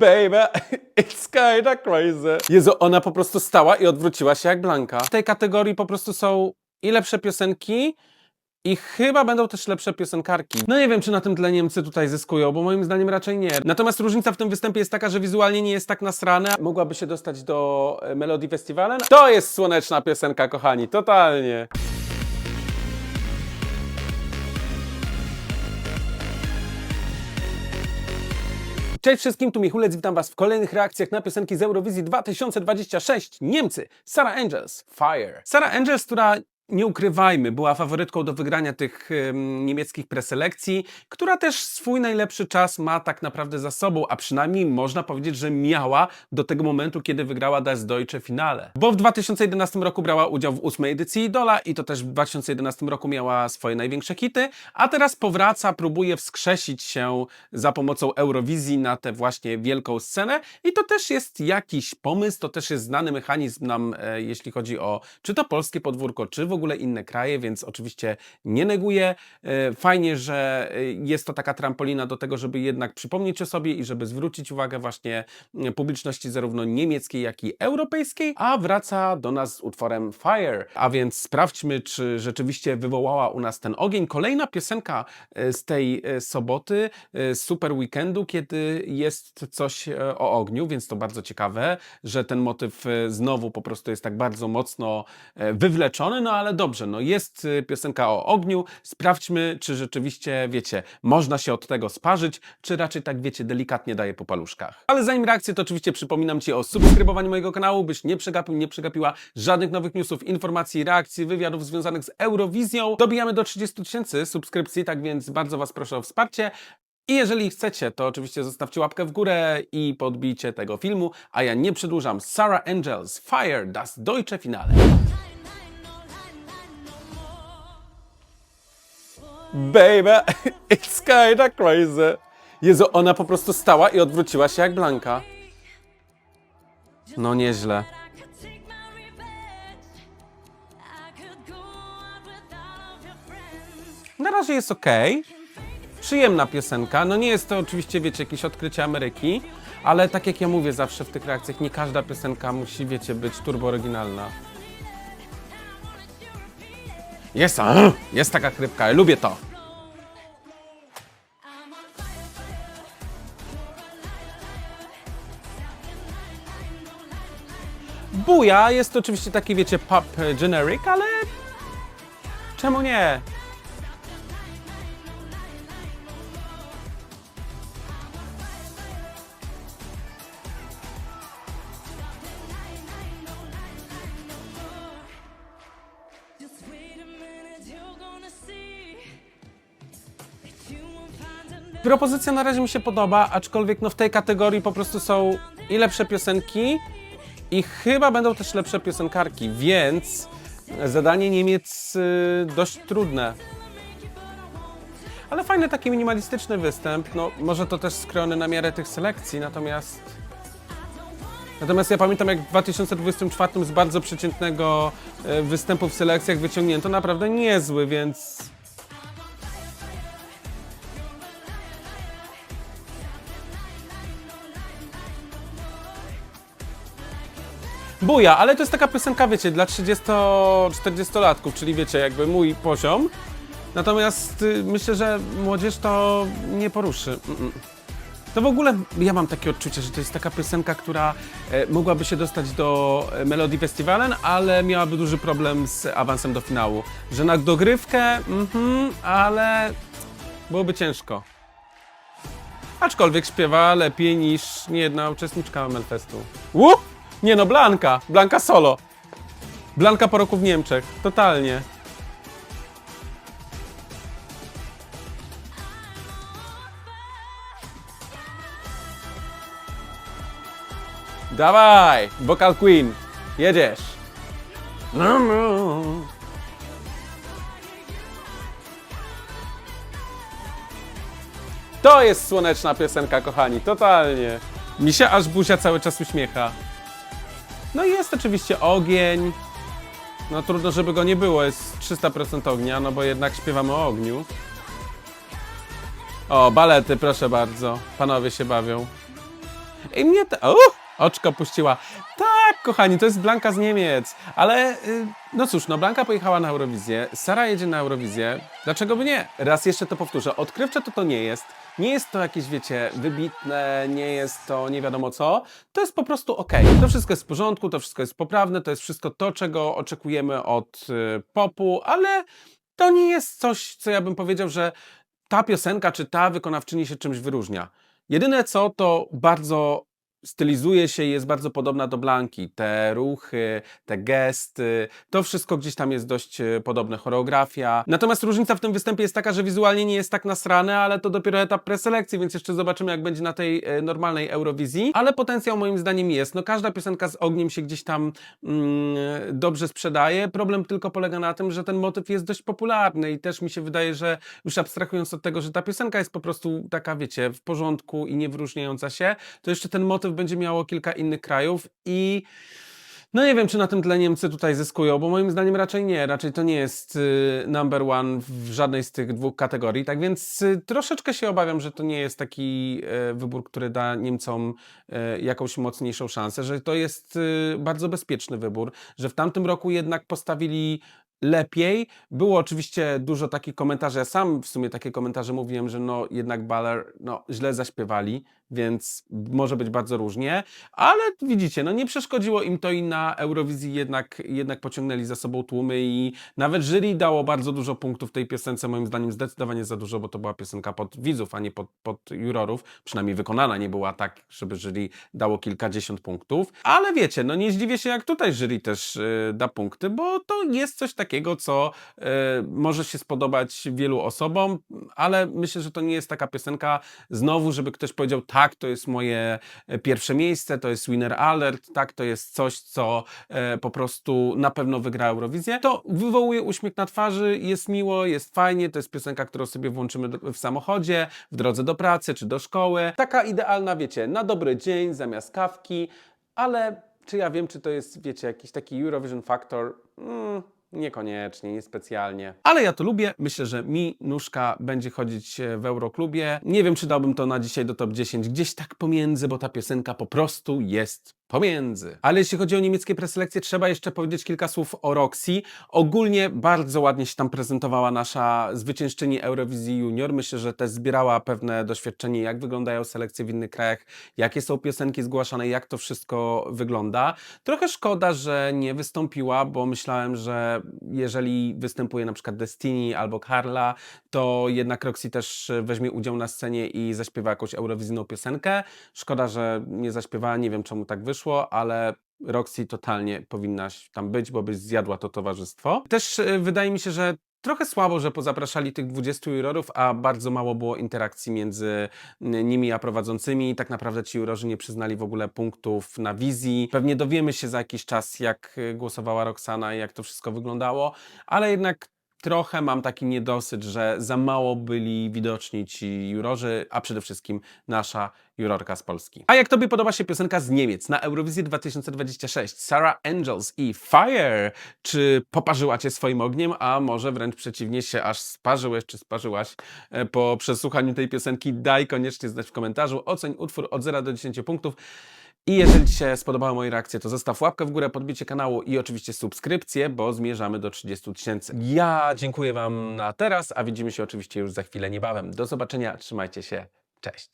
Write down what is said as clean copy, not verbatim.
Baby, it's kinda crazy. Jezu, ona po prostu stała i odwróciła się jak Blanka. W tej kategorii po prostu są i lepsze piosenki, i chyba będą też lepsze piosenkarki. No nie wiem, czy na tym tle Niemcy tutaj zyskują, bo moim zdaniem raczej nie. Natomiast różnica w tym występie jest taka, że wizualnie nie jest tak nasrane. Mogłaby się dostać do Melody Festivalen. To jest słoneczna piosenka, kochani, totalnie. Cześć wszystkim, tu Michulec, witam was w kolejnych reakcjach na piosenki z Eurowizji 2026. Niemcy, Sarah Angels, Fire. Sarah Angels, która, nie ukrywajmy, była faworytką do wygrania tych niemieckich preselekcji, która też swój najlepszy czas ma tak naprawdę za sobą, a przynajmniej można powiedzieć, że miała do tego momentu, kiedy wygrała Das Deutsche Finale. Bo w 2011 roku brała udział w 8. edycji Idola i to też w 2011 roku miała swoje największe hity, a teraz powraca, próbuje wskrzesić się za pomocą Eurowizji na tę właśnie wielką scenę i to też jest jakiś pomysł, to też jest znany mechanizm nam, jeśli chodzi o czy to polskie podwórko, czy w ogóle inne kraje, więc oczywiście nie neguję. Fajnie, że jest to taka trampolina do tego, żeby jednak przypomnieć o sobie i żeby zwrócić uwagę właśnie publiczności zarówno niemieckiej, jak i europejskiej, a wraca do nas z utworem Fire. A więc sprawdźmy, czy rzeczywiście wywołała u nas ten ogień. Kolejna piosenka z tej soboty, z Super Weekendu, kiedy jest coś o ogniu, więc to bardzo ciekawe, że ten motyw znowu po prostu jest tak bardzo mocno wywleczony, no ale dobrze, no jest piosenka o ogniu, sprawdźmy, czy rzeczywiście, wiecie, można się od tego sparzyć, czy raczej tak, wiecie, delikatnie daje po paluszkach. Ale zanim reakcję, to oczywiście przypominam Ci o subskrybowaniu mojego kanału, byś nie przegapił, nie przegapiła żadnych nowych newsów, informacji, reakcji, wywiadów związanych z Eurowizją. Dobijamy do 30 000 subskrypcji, tak więc bardzo Was proszę o wsparcie. I jeżeli chcecie, to oczywiście zostawcie łapkę w górę i podbijcie tego filmu, a ja nie przedłużam. Sarah Angels, Fire, Das Deutsche Finale. Baby, it's kinda crazy. Jezu, ona po prostu stała i odwróciła się jak Blanka. No nieźle. Na razie jest ok. Przyjemna piosenka. No nie jest to oczywiście, wiecie, jakieś odkrycie Ameryki, ale tak jak ja mówię zawsze w tych reakcjach, nie każda piosenka musi, wiecie, być turbo oryginalna. Jest taka chrypka, ja lubię to. Buja jest to oczywiście taki, wiecie, pop generic, ale czemu nie? Propozycja na razie mi się podoba, aczkolwiek no w tej kategorii po prostu są i lepsze piosenki i chyba będą też lepsze piosenkarki, więc zadanie Niemiec dość trudne. Ale fajny taki minimalistyczny występ, no może to też skrojony na miarę tych selekcji, natomiast ja pamiętam, jak w 2024 z bardzo przeciętnego występu w selekcjach wyciągnięto naprawdę niezły, więc buja, ale to jest taka piosenka, wiecie, dla 30-40-latków, czyli wiecie, jakby mój poziom. Natomiast myślę, że młodzież to nie poruszy. To w ogóle ja mam takie odczucie, że to jest taka piosenka, która mogłaby się dostać do Melody Festivalen, ale miałaby duży problem z awansem do finału. Że na dogrywkę, ale byłoby ciężko. Aczkolwiek śpiewa lepiej niż niejedna uczestniczka Melfestu. Nie no, Blanka solo. Blanka po roku w Niemczech, totalnie. Dawaj, Vocal Queen, jedziesz. To jest słoneczna piosenka, kochani, totalnie. Mi się aż buzia cały czas uśmiecha. No i jest oczywiście ogień. No trudno, żeby go nie było, jest 300% ognia, no bo jednak śpiewamy o ogniu. O, balety, proszę bardzo. Panowie się bawią. I mnie oczko puściła. Tak, kochani, to jest Blanka z Niemiec. Ale, no cóż, no Blanka pojechała na Eurowizję, Sara jedzie na Eurowizję. Dlaczego by nie? Raz jeszcze to powtórzę. Odkrywcze to nie jest. Nie jest to jakieś, wiecie, wybitne, nie jest to nie wiadomo co. To jest po prostu okej. To wszystko jest w porządku, to wszystko jest poprawne, to jest wszystko to, czego oczekujemy od popu, ale to nie jest coś, co ja bym powiedział, że ta piosenka czy ta wykonawczyni się czymś wyróżnia. Jedyne co, to bardzo stylizuje się i jest bardzo podobna do Blanki. Te ruchy, te gesty, to wszystko gdzieś tam jest dość podobne, choreografia. Natomiast różnica w tym występie jest taka, że wizualnie nie jest tak nasrane, ale to dopiero etap preselekcji, więc jeszcze zobaczymy, jak będzie na tej normalnej Eurowizji. Ale potencjał moim zdaniem jest. No każda piosenka z ogniem się gdzieś tam dobrze sprzedaje. Problem tylko polega na tym, że ten motyw jest dość popularny i też mi się wydaje, że już abstrahując od tego, że ta piosenka jest po prostu taka, wiecie, w porządku i nie wyróżniająca się, to jeszcze ten motyw będzie miało kilka innych krajów i no nie wiem, czy na tym tle Niemcy tutaj zyskują, bo moim zdaniem raczej nie. Raczej to nie jest number one w żadnej z tych dwóch kategorii. Tak więc troszeczkę się obawiam, że to nie jest taki wybór, który da Niemcom jakąś mocniejszą szansę, że to jest bardzo bezpieczny wybór, że w tamtym roku jednak postawili lepiej. Było oczywiście dużo takich komentarzy, ja sam w sumie takie komentarze mówiłem, że no jednak Baller no, źle zaśpiewali, więc może być bardzo różnie, ale widzicie, no nie przeszkodziło im to i na Eurowizji jednak pociągnęli za sobą tłumy i nawet jury dało bardzo dużo punktów tej piosence, moim zdaniem zdecydowanie za dużo, bo to była piosenka pod widzów, a nie pod jurorów, przynajmniej wykonana nie była tak, żeby jury dało kilkadziesiąt punktów, ale wiecie, no nie zdziwię się jak tutaj jury też da punkty, bo to jest coś takiego, co może się spodobać wielu osobom, ale myślę, że to nie jest taka piosenka znowu, żeby ktoś powiedział tak, to jest moje pierwsze miejsce, to jest winner alert, tak, to jest coś, co po prostu na pewno wygra Eurowizję. To wywołuje uśmiech na twarzy, jest miło, jest fajnie, to jest piosenka, którą sobie włączymy w samochodzie, w drodze do pracy czy do szkoły. Taka idealna, wiecie, na dobry dzień, zamiast kawki, ale czy ja wiem, czy to jest, wiecie, jakiś taki Eurovision Factor? Niekoniecznie, niespecjalnie. Ale ja to lubię. Myślę, że mi nóżka będzie chodzić w Euroklubie. Nie wiem, czy dałbym to na dzisiaj do top 10. Gdzieś tak pomiędzy, bo ta piosenka po prostu jest pomiędzy. Ale jeśli chodzi o niemieckie preselekcje, trzeba jeszcze powiedzieć kilka słów o Roxy. Ogólnie bardzo ładnie się tam prezentowała nasza zwyciężczyni Eurowizji Junior. Myślę, że też zbierała pewne doświadczenie, jak wyglądają selekcje w innych krajach, jakie są piosenki zgłaszane, jak to wszystko wygląda. Trochę szkoda, że nie wystąpiła, bo myślałem, że jeżeli występuje na przykład Destiny albo Carla, to jednak Roxy też weźmie udział na scenie i zaśpiewa jakąś eurowizyjną piosenkę. Szkoda, że nie zaśpiewała, nie wiem czemu tak wyszło, ale Roxy totalnie powinnaś tam być, bo byś zjadła to towarzystwo. Też wydaje mi się, że trochę słabo, że pozapraszali tych 20 jurorów, a bardzo mało było interakcji między nimi a prowadzącymi. Tak naprawdę ci jurorzy nie przyznali w ogóle punktów na wizji. Pewnie dowiemy się za jakiś czas, jak głosowała Roxana i jak to wszystko wyglądało, ale jednak trochę mam taki niedosyt, że za mało byli widoczni ci jurorzy, a przede wszystkim nasza jurorka z Polski. A jak Tobie podoba się piosenka z Niemiec na Eurowizji 2026? Sarah Angels i Fire. Czy poparzyła Cię swoim ogniem, a może wręcz przeciwnie się aż sparzyłeś czy sparzyłaś po przesłuchaniu tej piosenki? Daj koniecznie znać w komentarzu. Oceń utwór od 0 do 10 punktów. I jeżeli Ci się spodobały moje reakcje, to zostaw łapkę w górę, podbicie kanału i oczywiście subskrypcję, bo zmierzamy do 30 000. Ja dziękuję Wam na teraz, a widzimy się oczywiście już za chwilę niebawem. Do zobaczenia, trzymajcie się, cześć!